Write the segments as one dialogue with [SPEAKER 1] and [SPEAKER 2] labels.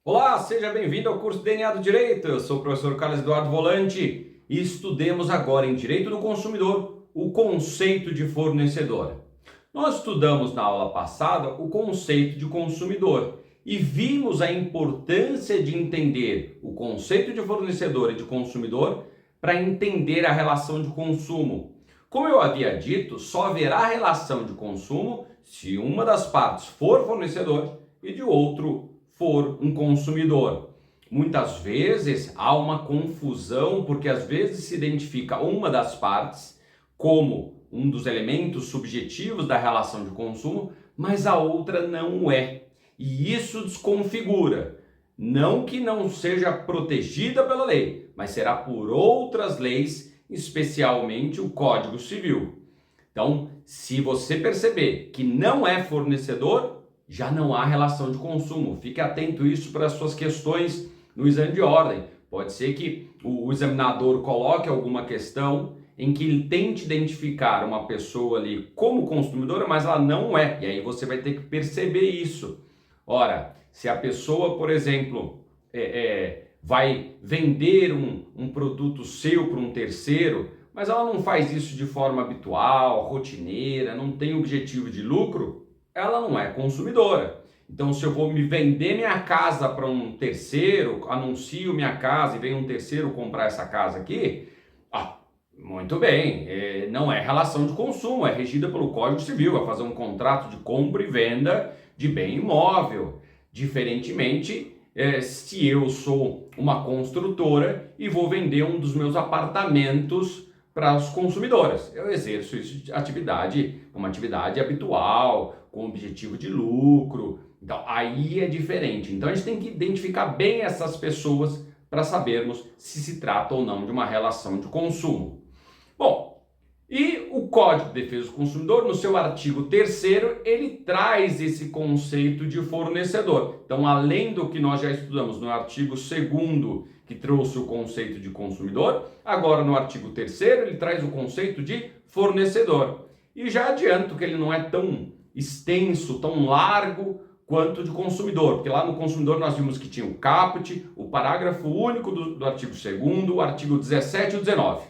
[SPEAKER 1] Olá, seja bem-vindo ao curso DNA do Direito. Eu sou o professor Carlos Eduardo Volante e estudemos agora em Direito do Consumidor o conceito de fornecedor. Nós estudamos na aula passada o conceito de consumidor e vimos a importância de entender o conceito de fornecedor e de consumidor para entender a relação de consumo. Como eu havia dito, só haverá relação de consumo se uma das partes for fornecedor e de outro for um consumidor. Muitas vezes há uma confusão porque às vezes se identifica uma das partes como um dos elementos subjetivos da relação de consumo, mas a outra não é. E isso desconfigura. Não que não seja protegida pela lei, mas será por outras leis, especialmente o Código Civil. Então, se você perceber que não é fornecedor, já não há relação de consumo. Fique atento a isso para as suas questões no exame de ordem. Pode ser que o examinador coloque alguma questão em que ele tente identificar uma pessoa ali como consumidora, mas ela não é. E aí você vai ter que perceber isso. Ora, se a pessoa, por exemplo, vai vender um produto seu para um terceiro, mas ela não faz isso de forma habitual, rotineira, não tem objetivo de lucro, ela não é consumidora. Então, se eu vou me vender minha casa para um terceiro, anuncio minha casa e vem um terceiro comprar essa casa aqui, muito bem, não é relação de consumo, é regida pelo Código Civil, vai fazer um contrato de compra e venda de bem imóvel. Diferentemente, se eu sou uma construtora e vou vender um dos meus apartamentos para os consumidores, eu exerço isso de atividade, uma atividade habitual, com objetivo de lucro. Então, aí é diferente. Então, a gente tem que identificar bem essas pessoas para sabermos se se trata ou não de uma relação de consumo. Bom, e o Código de Defesa do Consumidor, no seu artigo 3º, ele traz esse conceito de fornecedor. Então, além do que nós já estudamos no artigo 2º, que trouxe o conceito de consumidor, agora no artigo 3º ele traz o conceito de fornecedor. E já adianto que ele não é tão extenso, tão largo quanto de consumidor, porque lá no consumidor nós vimos que tinha o caput, o parágrafo único do artigo 2º, o artigo 17 e o 19.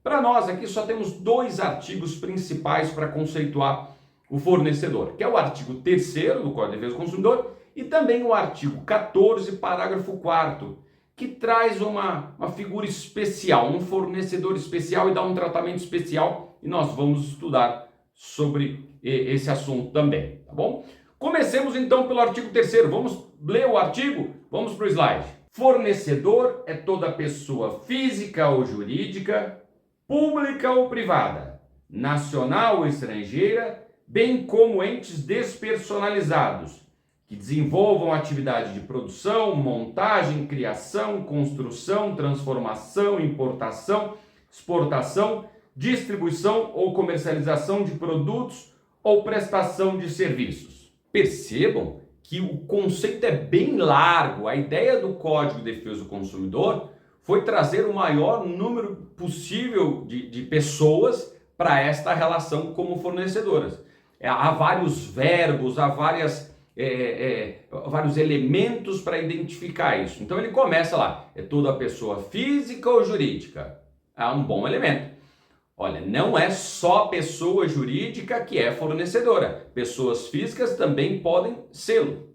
[SPEAKER 1] Para nós aqui só temos dois artigos principais para conceituar o fornecedor, que é o artigo 3º do Código de Defesa do Consumidor e também o artigo 14, parágrafo 4º, que traz uma figura especial, um fornecedor especial e dá um tratamento especial, e nós vamos estudar sobre esse assunto também, tá bom? Comecemos então pelo artigo 3º, vamos ler o artigo? Vamos para o slide. Fornecedor é toda pessoa física ou jurídica, pública ou privada, nacional ou estrangeira, bem como entes despersonalizados, que desenvolvam atividade de produção, montagem, criação, construção, transformação, importação, exportação, distribuição ou comercialização de produtos ou prestação de serviços. Percebam que o conceito é bem largo. A ideia do Código de Defesa do Consumidor foi trazer o maior número possível de pessoas para esta relação como fornecedoras. Há vários verbos, há vários elementos para identificar isso. Então ele começa lá, é toda pessoa física ou jurídica. É um bom elemento. Olha, não é só pessoa jurídica que é fornecedora. Pessoas físicas também podem sê-lo.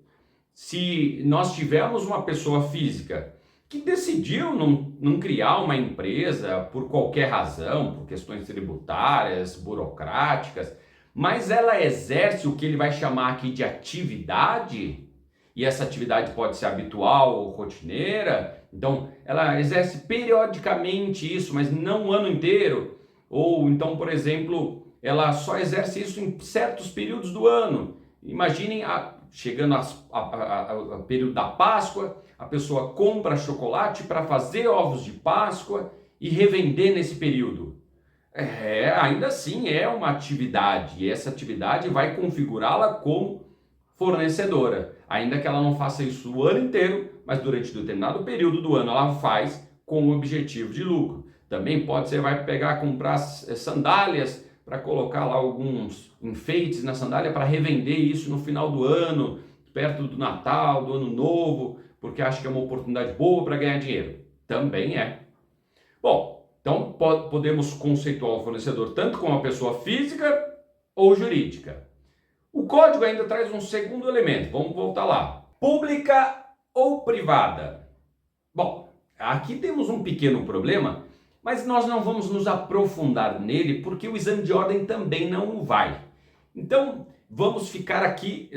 [SPEAKER 1] Se nós tivermos uma pessoa física que decidiu não criar uma empresa por qualquer razão, por questões tributárias, burocráticas, mas ela exerce o que ele vai chamar aqui de atividade, e essa atividade pode ser habitual ou rotineira, então ela exerce periodicamente isso, mas não o ano inteiro, ou então, por exemplo, ela só exerce isso em certos períodos do ano. Imaginem, chegando ao período da Páscoa, a pessoa compra chocolate para fazer ovos de Páscoa e revender nesse período. Ainda assim é uma atividade, e essa atividade vai configurá-la como fornecedora, ainda que ela não faça isso o ano inteiro, mas durante determinado período do ano ela faz com o objetivo de lucro. Também pode ser, vai comprar sandálias para colocar lá alguns enfeites na sandália para revender isso no final do ano. perto do Natal, do Ano Novo, porque acha que é uma oportunidade boa para ganhar dinheiro. Também é. Bom, então podemos conceituar o fornecedor tanto como uma pessoa física ou jurídica. O código ainda traz um segundo elemento, vamos voltar lá. Pública ou privada? Bom, aqui temos um pequeno problema, mas nós não vamos nos aprofundar nele porque o exame de ordem também não vai. Então, vamos ficar aqui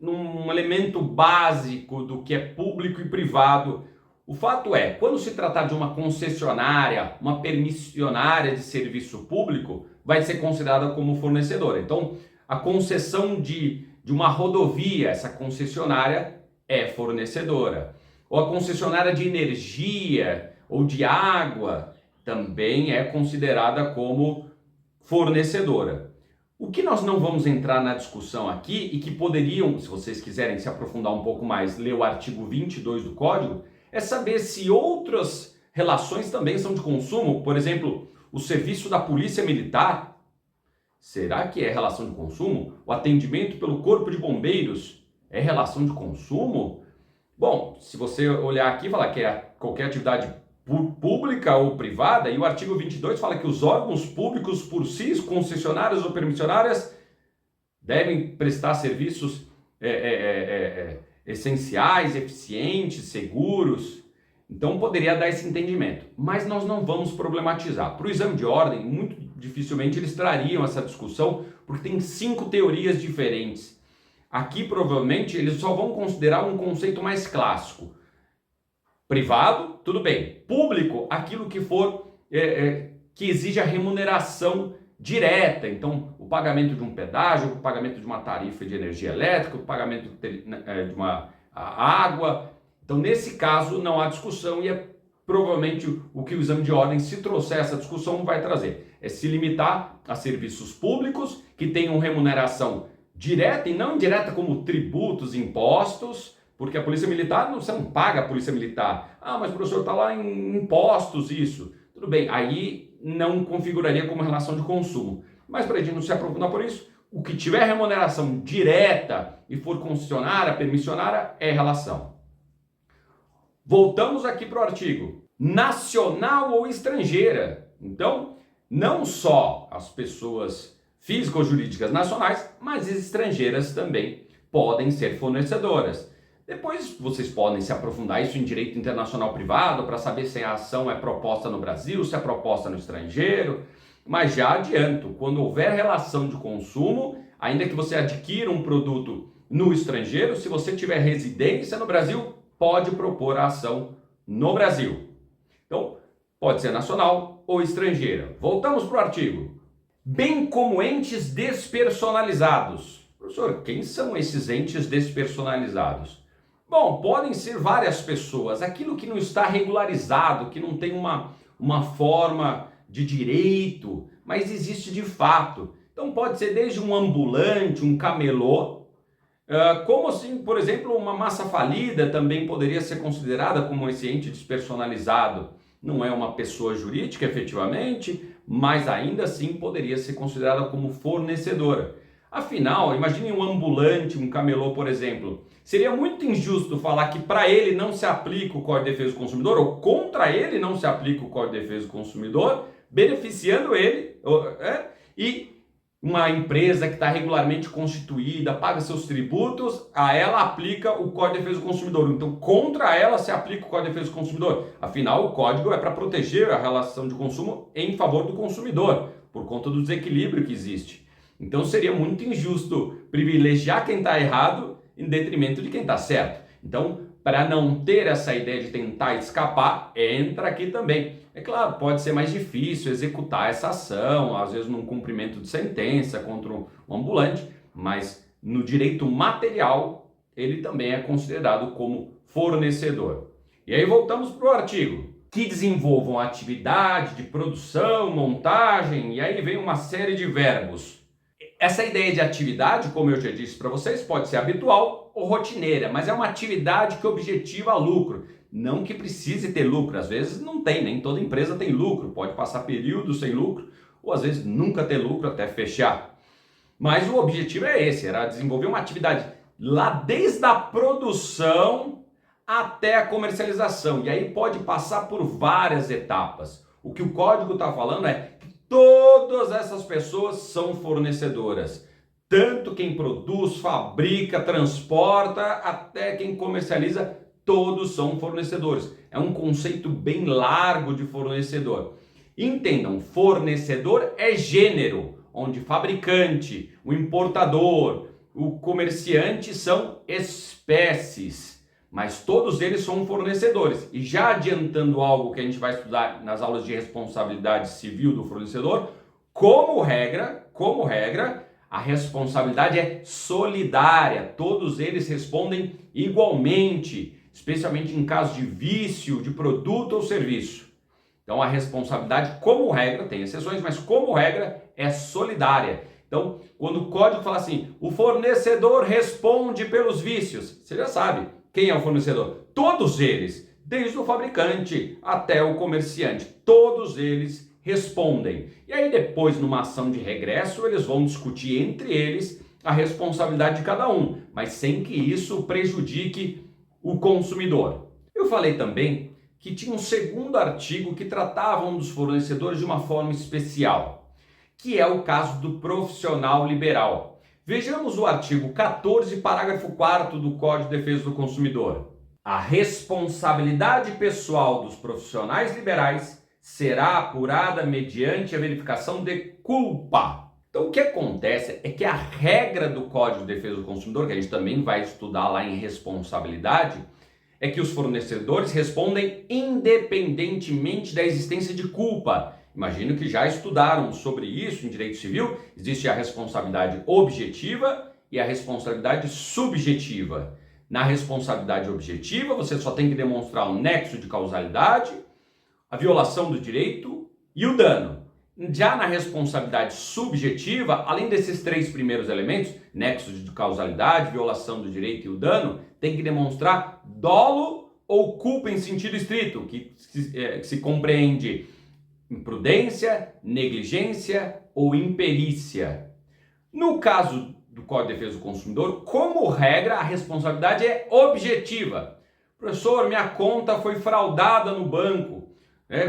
[SPEAKER 1] num elemento básico do que é público e privado. O fato é, quando se tratar de uma concessionária, uma permissionária de serviço público, vai ser considerada como fornecedora. Então, a concessão de uma rodovia, essa concessionária é fornecedora. Ou a concessionária de energia ou de água também é considerada como fornecedora. O que nós não vamos entrar na discussão aqui e que poderiam, se vocês quiserem se aprofundar um pouco mais, ler o artigo 22 do Código, é saber se outras relações também são de consumo. Por exemplo, o serviço da Polícia Militar, será que é relação de consumo? O atendimento pelo Corpo de Bombeiros é relação de consumo? Bom, se você olhar aqui, falar que é qualquer atividade pública ou privada, e o artigo 22 fala que os órgãos públicos por si, concessionárias ou permissionárias, devem prestar serviços essenciais, eficientes, seguros. Então poderia dar esse entendimento, mas nós não vamos problematizar. Para o exame de ordem, muito dificilmente eles trariam essa discussão, porque tem 5 teorias diferentes. Aqui provavelmente eles só vão considerar um conceito mais clássico. Privado, tudo bem. Público, aquilo que for que exige a remuneração direta. Então, o pagamento de um pedágio, o pagamento de uma tarifa de energia elétrica, o pagamento de uma água. Então, nesse caso, não há discussão e é provavelmente o que o exame de ordem, se trouxer essa discussão, vai trazer. É se limitar a serviços públicos que tenham remuneração direta e não indireta como tributos, impostos, porque a Polícia Militar, você não paga a Polícia Militar. Ah, mas o professor está lá em impostos, isso. Tudo bem, aí não configuraria como relação de consumo. Mas para a gente não se aprofundar por isso, o que tiver remuneração direta e for concessionária, permissionária, é relação. Voltamos aqui para o artigo. Nacional ou estrangeira. Então, não só as pessoas físicas ou jurídicas nacionais, mas as estrangeiras também podem ser fornecedoras. Depois vocês podem se aprofundar isso em direito internacional privado para saber se a ação é proposta no Brasil, se é proposta no estrangeiro. Mas já adianto, quando houver relação de consumo, ainda que você adquira um produto no estrangeiro, se você tiver residência no Brasil, pode propor a ação no Brasil. Então, pode ser nacional ou estrangeira. Voltamos para o artigo. Bem como entes despersonalizados. Professor, quem são esses entes despersonalizados? Bom, podem ser várias pessoas. Aquilo que não está regularizado, que não tem uma forma de direito, mas existe de fato. Então pode ser desde um ambulante, um camelô, como assim, por exemplo, uma massa falida também poderia ser considerada como esse ente despersonalizado. Não é uma pessoa jurídica, efetivamente, mas ainda assim poderia ser considerada como fornecedora. Afinal, imagine um ambulante, um camelô, por exemplo. Seria muito injusto falar que para ele não se aplica o Código de Defesa do Consumidor, ou contra ele não se aplica o Código de Defesa do Consumidor, beneficiando ele, e uma empresa que está regularmente constituída, paga seus tributos, a ela aplica o Código de Defesa do Consumidor. Então, contra ela se aplica o Código de Defesa do Consumidor. Afinal, o Código é para proteger a relação de consumo em favor do consumidor, por conta do desequilíbrio que existe. Então, seria muito injusto privilegiar quem está errado em detrimento de quem está certo. Então, para não ter essa ideia de tentar escapar, entra aqui também. É claro, pode ser mais difícil executar essa ação, às vezes num cumprimento de sentença contra um ambulante, mas no direito material, ele também é considerado como fornecedor. E aí voltamos para o artigo. Que desenvolvam atividade de produção, montagem, e aí vem uma série de verbos. Essa ideia de atividade, como eu já disse para vocês, pode ser habitual ou rotineira, mas é uma atividade que objetiva lucro. Não que precise ter lucro, às vezes não tem, nem toda empresa tem lucro, pode passar períodos sem lucro, ou às vezes nunca ter lucro até fechar. Mas o objetivo é esse, era desenvolver uma atividade lá desde a produção até a comercialização. E aí pode passar por várias etapas. O que o código está falando é que todas essas pessoas são fornecedoras. Tanto quem produz, fabrica, transporta, até quem comercializa, todos são fornecedores. É um conceito bem largo de fornecedor. Entendam, fornecedor é gênero, onde fabricante, o importador, o comerciante são espécies, mas todos eles são fornecedores. E já adiantando algo que a gente vai estudar nas aulas de responsabilidade civil do fornecedor, como regra, a responsabilidade é solidária, todos eles respondem igualmente, especialmente em caso de vício de produto ou serviço. Então a responsabilidade, como regra, tem exceções, mas como regra é solidária. Então, quando o código fala assim, o fornecedor responde pelos vícios, você já sabe quem é o fornecedor. Todos eles, desde o fabricante até o comerciante, todos eles respondem. E aí depois, numa ação de regresso, eles vão discutir entre eles a responsabilidade de cada um, mas sem que isso prejudique o consumidor. Eu falei também que tinha um segundo artigo que tratava um dos fornecedores de uma forma especial, que é o caso do profissional liberal. Vejamos o artigo 14, parágrafo 4º do Código de Defesa do Consumidor. A responsabilidade pessoal dos profissionais liberais será apurada mediante a verificação de culpa. Então o que acontece é que a regra do Código de Defesa do Consumidor, que a gente também vai estudar lá em responsabilidade, é que os fornecedores respondem independentemente da existência de culpa. Imagino que já estudaram sobre isso em direito civil. Existe a responsabilidade objetiva e a responsabilidade subjetiva. Na responsabilidade objetiva, você só tem que demonstrar um nexo de causalidade, a violação do direito e o dano. Já na responsabilidade subjetiva, além desses três primeiros elementos, nexo de causalidade, violação do direito e o dano, tem que demonstrar dolo ou culpa em sentido estrito, que se compreende imprudência, negligência ou imperícia. No caso do Código de Defesa do Consumidor, como regra, a responsabilidade é objetiva. Professor, minha conta foi fraudada no banco.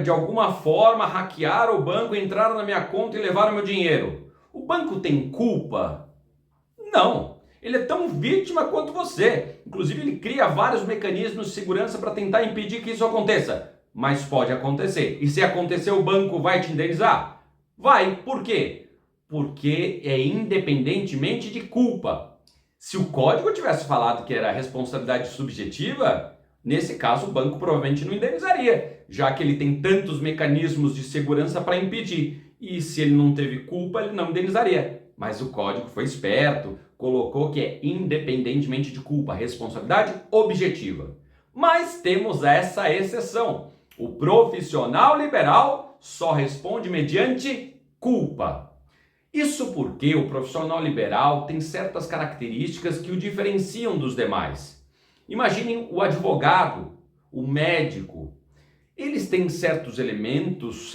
[SPEAKER 1] De alguma forma hackearam o banco, entraram na minha conta e levaram meu dinheiro. O banco tem culpa? Não. Ele é tão vítima quanto você. Inclusive, ele cria vários mecanismos de segurança para tentar impedir que isso aconteça. Mas pode acontecer. E se acontecer, o banco vai te indenizar? Vai. Por quê? Porque é independentemente de culpa. Se o código tivesse falado que era responsabilidade subjetiva, nesse caso o banco provavelmente não indenizaria, já que ele tem tantos mecanismos de segurança para impedir. E se ele não teve culpa, ele não indenizaria. Mas o código foi esperto, colocou que é independentemente de culpa, responsabilidade objetiva. Mas temos essa exceção. O profissional liberal só responde mediante culpa. Isso porque o profissional liberal tem certas características que o diferenciam dos demais. Imaginem o advogado, o médico. Eles têm certos elementos,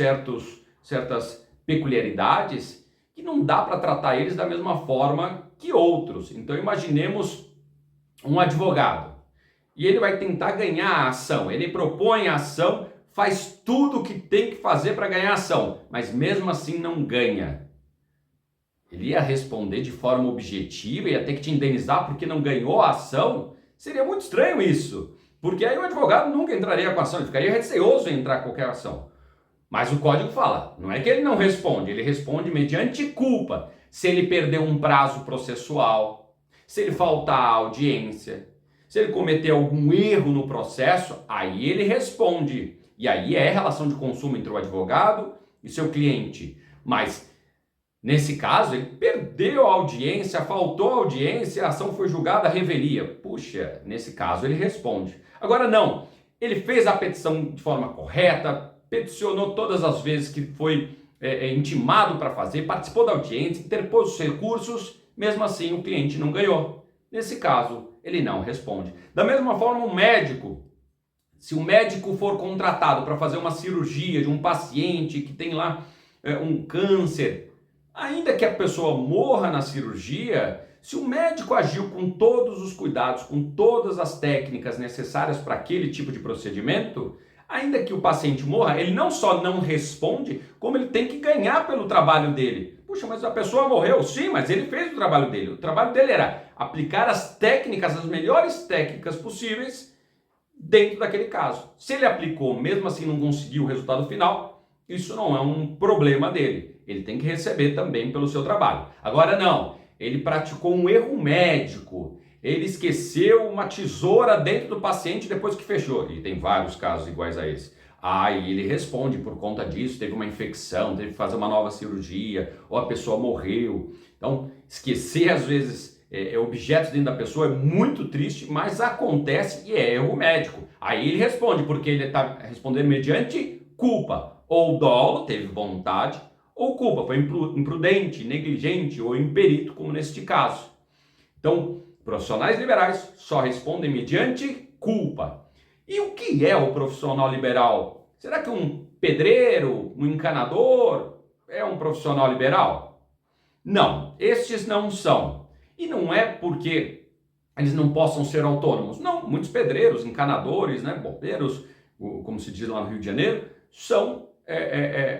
[SPEAKER 1] certas peculiaridades que não dá para tratar eles da mesma forma que outros. Então imaginemos um advogado e ele vai tentar ganhar a ação. Ele propõe a ação, faz tudo o que tem que fazer para ganhar a ação, mas mesmo assim não ganha. Ele ia responder de forma objetiva, ia ter que te indenizar porque não ganhou a ação? Seria muito estranho isso, porque aí o advogado nunca entraria com a ação, ele ficaria receoso em entrar com qualquer ação. Mas o código fala, não é que ele não responde, ele responde mediante culpa. Se ele perder um prazo processual, se ele faltar à audiência, se ele cometer algum erro no processo, aí ele responde. E aí é relação de consumo entre o advogado e seu cliente. Mas nesse caso, ele perdeu a audiência, faltou a audiência, a ação foi julgada à revelia. Puxa, nesse caso ele responde. Agora não, ele fez a petição de forma correta, peticionou todas as vezes que foi intimado para fazer, participou da audiência, interpôs os recursos, mesmo assim o cliente não ganhou. Nesse caso, ele não responde. Da mesma forma, um médico, se o médico for contratado para fazer uma cirurgia de um paciente que tem lá um câncer, ainda que a pessoa morra na cirurgia, Se o médico agiu com todos os cuidados, com todas as técnicas necessárias para aquele tipo de procedimento, ainda que o paciente morra, ele não só não responde, como ele tem que ganhar pelo trabalho dele. Puxa, mas a pessoa morreu. Sim, mas ele fez o trabalho dele. O trabalho dele era aplicar as técnicas, as melhores técnicas possíveis dentro daquele caso. Se ele aplicou, mesmo assim não conseguiu o resultado final, isso não é um problema dele. Ele tem que receber também pelo seu trabalho. Agora não, ele praticou um erro médico. Ele esqueceu uma tesoura dentro do paciente depois que fechou. E tem vários casos iguais a esse. E ele responde por conta disso, teve uma infecção, teve que fazer uma nova cirurgia, ou a pessoa morreu. Então, esquecer às vezes objetos dentro da pessoa é muito triste, mas acontece e é erro médico. Aí ele responde, porque ele está respondendo mediante culpa. Ou dolo, teve vontade, ou culpa, foi imprudente, negligente ou imperito, como neste caso. Então, profissionais liberais só respondem mediante culpa. E o que é o profissional liberal? Será que um pedreiro, um encanador é um profissional liberal? Não, estes não são. E não é porque eles não possam ser autônomos. Não, muitos pedreiros, encanadores, bombeiros, como se diz lá no Rio de Janeiro, são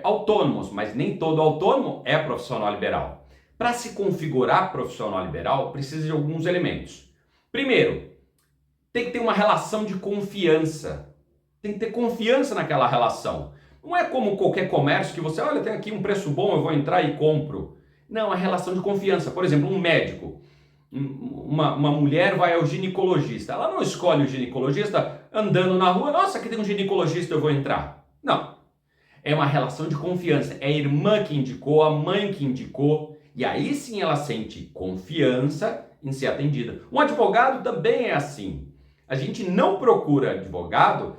[SPEAKER 1] autônomos, mas nem todo autônomo é profissional liberal. Para se configurar profissional liberal, precisa de alguns elementos. Primeiro, tem que ter uma relação de confiança. Tem que ter confiança naquela relação. Não é como qualquer comércio que você, olha, tem aqui um preço bom, eu vou entrar e compro. Não, é relação de confiança. Por exemplo, um médico, uma mulher vai ao ginecologista. Ela não escolhe o ginecologista andando na rua, nossa, aqui tem um ginecologista, eu vou entrar. Não. É uma relação de confiança. É a irmã que indicou, a mãe que indicou. E aí sim ela sente confiança em ser atendida. Um advogado também é assim. A gente não procura advogado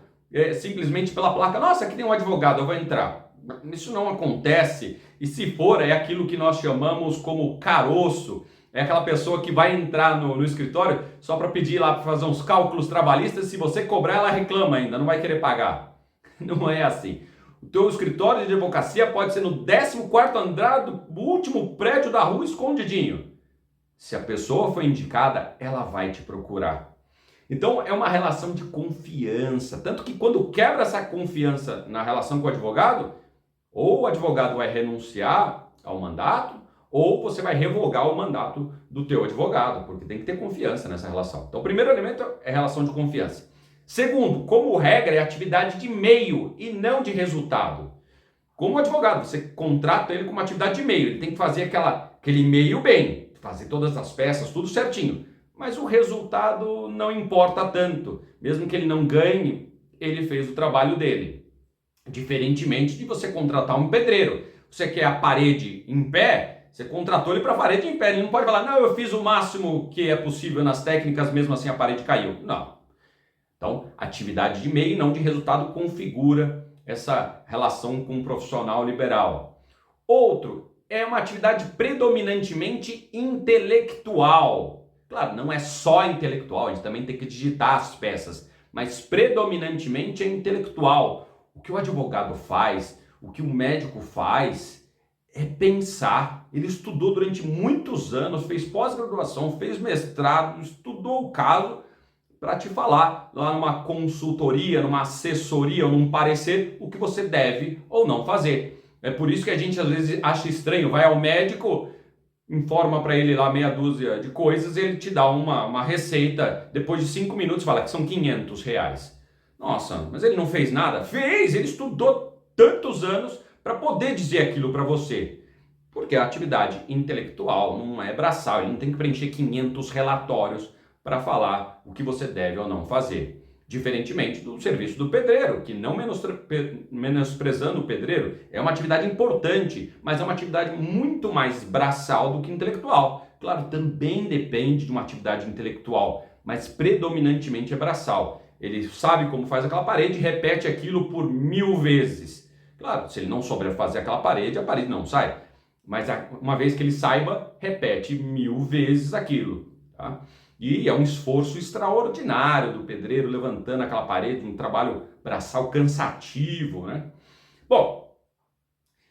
[SPEAKER 1] simplesmente pela placa. Nossa, aqui tem um advogado, eu vou entrar. Isso não acontece. E se for, é aquilo que nós chamamos como caroço. É aquela pessoa que vai entrar no escritório só para pedir lá para fazer uns cálculos trabalhistas. Se você cobrar, ela reclama ainda, não vai querer pagar. Não é assim. O teu escritório de advocacia pode ser no 14º andar do último prédio da rua, escondidinho. Se a pessoa foi indicada, ela vai te procurar. Então é uma relação de confiança. Tanto que quando quebra essa confiança na relação com o advogado, ou o advogado vai renunciar ao mandato, ou você vai revogar o mandato do teu advogado, porque tem que ter confiança nessa relação. Então o primeiro elemento é relação de confiança. Segundo, como regra, é atividade de meio e não de resultado. Como advogado, você contrata ele como atividade de meio, ele tem que fazer aquele meio bem, fazer todas as peças, tudo certinho. Mas o resultado não importa tanto. Mesmo que ele não ganhe, ele fez o trabalho dele. Diferentemente de você contratar um pedreiro. Você quer a parede em pé, você contratou ele para a parede em pé. Ele não pode falar, não, eu fiz o máximo que é possível nas técnicas, mesmo assim a parede caiu. Não. Então, atividade de meio e não de resultado configura essa relação com um profissional liberal. Outro é uma atividade predominantemente intelectual. Claro, não é só intelectual, a gente também tem que digitar as peças, mas predominantemente é intelectual. O que o advogado faz, o que o médico faz, é pensar. Ele estudou durante muitos anos, fez pós-graduação, fez mestrado, estudou o caso para te falar lá numa consultoria, numa assessoria ou num parecer o que você deve ou não fazer. É por isso que a gente às vezes acha estranho, vai ao médico, informa para ele lá meia dúzia de coisas, ele te dá uma receita, depois de 5 minutos fala que são R$ 500. Nossa, mas ele não fez nada? Fez, ele estudou tantos anos para poder dizer aquilo para você. Porque a atividade intelectual não é braçal, ele não tem que preencher 500 relatórios para falar o que você deve ou não fazer. Diferentemente do serviço do pedreiro, que não menosprezando o pedreiro, é uma atividade importante, mas é uma atividade muito mais braçal do que intelectual. Claro, também depende de uma atividade intelectual, mas predominantemente é braçal. Ele sabe como faz aquela parede e repete aquilo por 1000 vezes. Claro, se ele não souber fazer aquela parede, a parede não sai. Mas uma vez que ele saiba, repete 1000 vezes aquilo, tá? E é um esforço extraordinário do pedreiro levantando aquela parede, um trabalho braçal cansativo, né? Bom,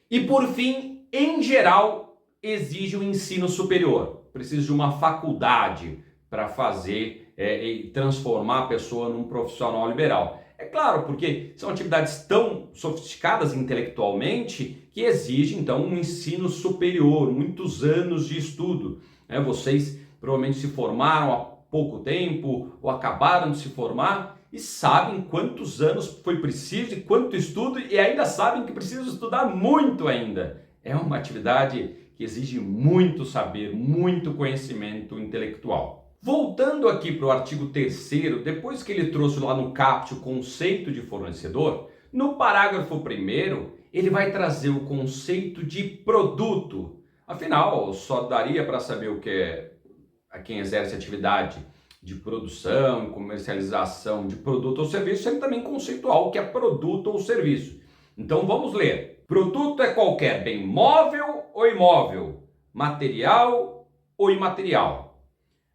[SPEAKER 1] e por fim, em geral, exige o ensino superior. precisa de uma faculdade para fazer e transformar a pessoa num profissional liberal. É claro, porque são atividades tão sofisticadas intelectualmente que exigem, então, um ensino superior, muitos anos de estudo. Vocês provavelmente se formaram há pouco tempo ou acabaram de se formar e sabem quantos anos foi preciso e quanto estudo, e ainda sabem que precisam estudar muito ainda. É uma atividade que exige muito saber, muito conhecimento intelectual. Voltando aqui para o artigo 3º, depois que ele trouxe lá no caput o conceito de fornecedor, no parágrafo 1º, ele vai trazer o conceito de produto. Afinal, só daria para saber o que é a quem exerce atividade de produção e comercialização de produto ou serviço, sendo também conceitual o que é produto ou serviço. Então vamos ler. Produto é qualquer bem móvel ou imóvel, material ou imaterial.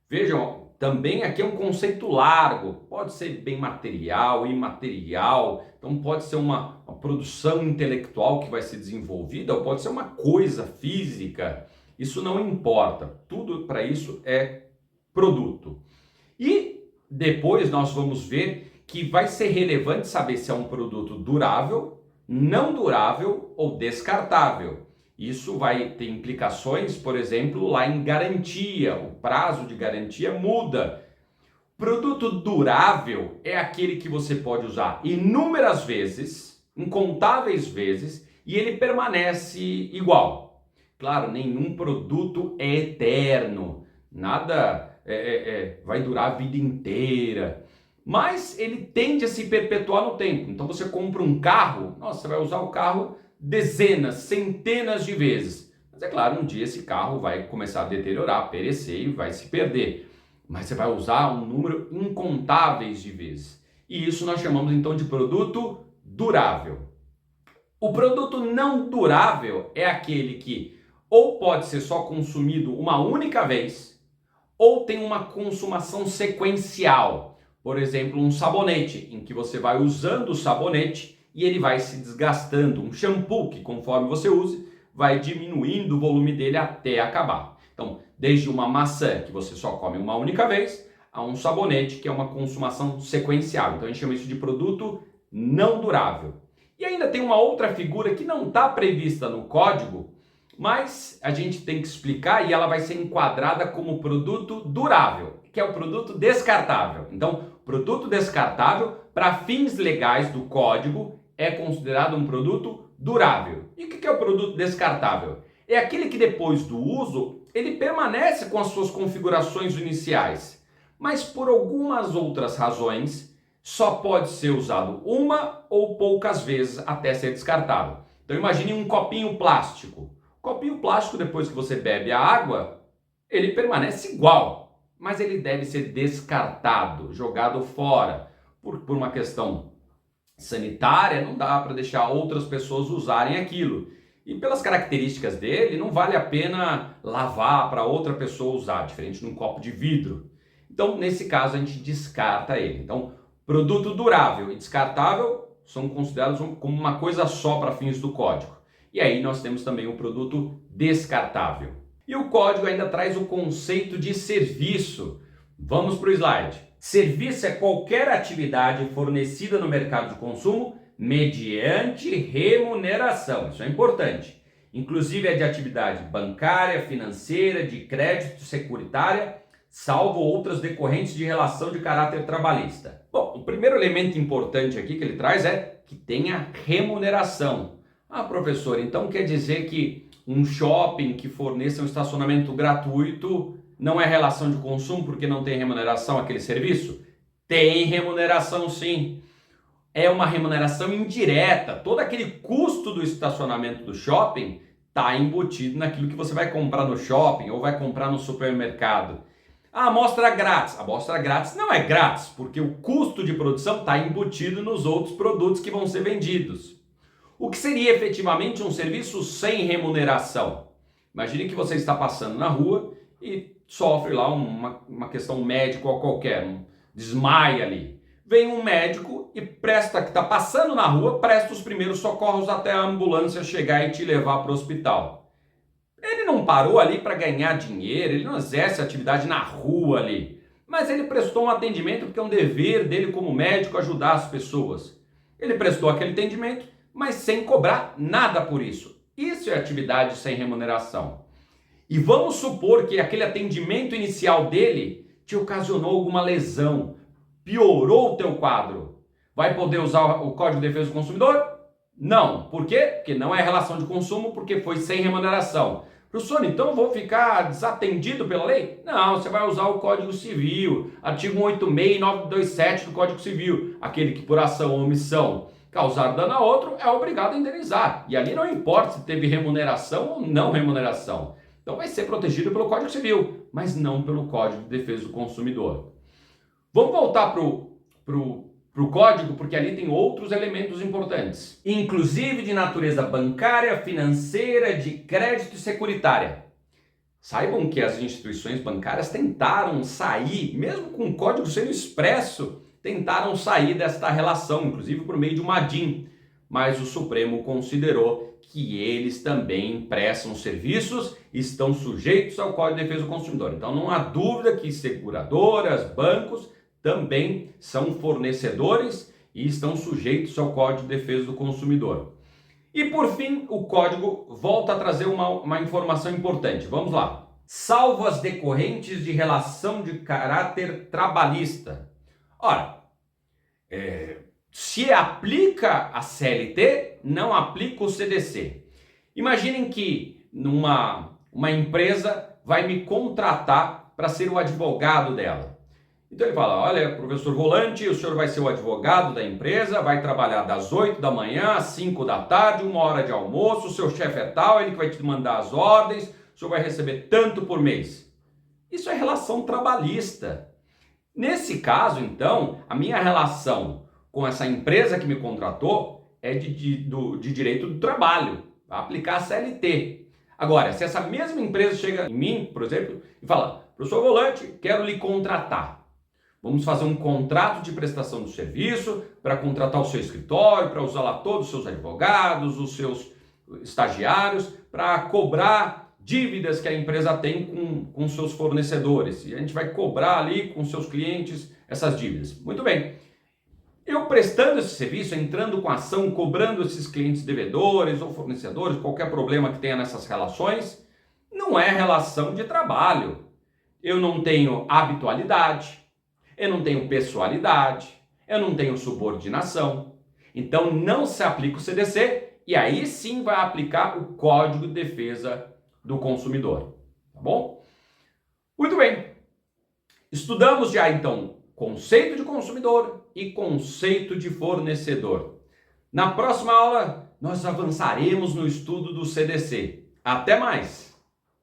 [SPEAKER 1] Vejam, também aqui é um conceito largo, pode ser bem material, imaterial, então pode ser uma produção intelectual que vai ser desenvolvida, ou pode ser uma coisa física, isso não importa, tudo para isso é produto. E depois nós vamos ver que vai ser relevante saber se é um produto durável, não durável ou descartável. Isso vai ter implicações, por exemplo, lá em garantia. O prazo de garantia muda. Produto durável é aquele que você pode usar inúmeras vezes, incontáveis vezes, e ele permanece igual. Claro, nenhum produto é eterno. Nada vai durar a vida inteira. Mas ele tende a se perpetuar no tempo. Então você compra um carro, nossa, você vai usar o carro dezenas, centenas de vezes. Mas é claro, um dia esse carro vai começar a deteriorar, perecer e vai se perder. Mas você vai usar um número incontáveis de vezes. E isso nós chamamos então de produto durável. O produto não durável é aquele que ou pode ser só consumido uma única vez, ou tem uma consumação sequencial. Por exemplo, um sabonete, em que você vai usando o sabonete e ele vai se desgastando. Um shampoo que, conforme você use, vai diminuindo o volume dele até acabar. Então, desde uma maçã, que você só come uma única vez, a um sabonete, que é uma consumação sequencial. Então, a gente chama isso de produto não durável. E ainda tem uma outra figura que não está prevista no código, mas a gente tem que explicar e ela vai ser enquadrada como produto durável, que é o produto descartável. Então, produto descartável, para fins legais do código, é considerado um produto durável. E o que é o produto descartável? É aquele que depois do uso, ele permanece com as suas configurações iniciais, mas por algumas outras razões, só pode ser usado uma ou poucas vezes até ser descartado. Então imagine um copinho plástico. O copinho plástico, depois que você bebe a água, ele permanece igual, mas ele deve ser descartado, jogado fora. Por uma questão sanitária, não dá para deixar outras pessoas usarem aquilo. E pelas características dele, não vale a pena lavar para outra pessoa usar, diferente de um copo de vidro. Então, nesse caso, a gente descarta ele. Então, produto durável e descartável são considerados como uma coisa só para fins do código. E aí nós temos também o produto descartável. E o código ainda traz o conceito de serviço. Vamos para o slide. Serviço é qualquer atividade fornecida no mercado de consumo mediante remuneração. Isso é importante. Inclusive é de atividade bancária, financeira, de crédito, securitária, salvo outras decorrentes de relação de caráter trabalhista. Bom, o primeiro elemento importante aqui que ele traz é que tenha remuneração. Ah, professor, então quer dizer que um shopping que forneça um estacionamento gratuito não é relação de consumo porque não tem remuneração aquele serviço? Tem remuneração sim. É uma remuneração indireta. Todo aquele custo do estacionamento do shopping está embutido naquilo que você vai comprar no shopping ou vai comprar no supermercado. A amostra grátis. A amostra grátis não é grátis, porque o custo de produção está embutido nos outros produtos que vão ser vendidos. O que seria efetivamente um serviço sem remuneração? Imagine que você está passando na rua e sofre lá uma questão médica ou qualquer, desmaia ali. Vem um médico e que está passando na rua, presta os primeiros socorros até a ambulância chegar e te levar para o hospital. Ele Ele não parou ali para ganhar dinheiro, ele não exerce atividade na rua ali, mas ele prestou um atendimento porque é um dever dele como médico ajudar as pessoas. Ele prestou aquele atendimento, mas sem cobrar nada por isso. Isso é atividade sem remuneração. E vamos supor que aquele atendimento inicial dele te ocasionou alguma lesão, piorou o teu quadro. Vai poder usar o Código de Defesa do Consumidor? Não. Por quê? Porque não é relação de consumo, porque foi sem remuneração. Professor, então eu vou ficar desatendido pela lei? Não, você vai usar o Código Civil, artigo 186 e 927 do Código Civil. Aquele que por ação ou omissão causar dano a outro é obrigado a indenizar. E ali não importa se teve remuneração ou não remuneração. Então vai ser protegido pelo Código Civil, mas não pelo Código de Defesa do Consumidor. Vamos voltar para o código, porque ali tem outros elementos importantes, inclusive de natureza bancária, financeira, de crédito e securitária. Saibam que as instituições bancárias tentaram sair, mesmo com o código sendo expresso, tentaram sair desta relação, inclusive por meio de uma DIN, mas o Supremo considerou que eles também prestam serviços e estão sujeitos ao Código de Defesa do Consumidor. Então não há dúvida que seguradoras, bancos também são fornecedores e estão sujeitos ao Código de Defesa do Consumidor. E por fim, o código volta a trazer uma informação importante. Vamos lá. Salvo as decorrentes de relação de caráter trabalhista. Ora, se aplica a CLT, não aplica o CDC. Imaginem que uma empresa vai me contratar para ser o advogado dela. Então ele fala, olha, professor Volante, o senhor vai ser o advogado da empresa, vai trabalhar das 8 da manhã às 5 da tarde, 1 hora de almoço, o seu chefe é tal, ele que vai te mandar as ordens, o senhor vai receber tanto por mês. Isso é relação trabalhista. Nesse caso, então, a minha relação com essa empresa que me contratou é de direito do trabalho, vai aplicar a CLT. Agora, se essa mesma empresa chega em mim, por exemplo, e fala, professor Volante, quero lhe contratar. Vamos fazer um contrato de prestação de serviço para contratar o seu escritório, para usar lá todos os seus advogados, os seus estagiários, para cobrar dívidas que a empresa tem com seus fornecedores. E a gente vai cobrar ali com seus clientes essas dívidas. Muito bem. Eu prestando esse serviço, entrando com ação, cobrando esses clientes devedores ou fornecedores, qualquer problema que tenha nessas relações, não é relação de trabalho. Eu não tenho habitualidade. Eu não tenho pessoalidade, eu não tenho subordinação. Então não se aplica o CDC e aí sim vai aplicar o Código de Defesa do Consumidor. Tá bom? Muito bem. Estudamos já então conceito de consumidor e conceito de fornecedor. Na próxima aula nós avançaremos no estudo do CDC. Até mais!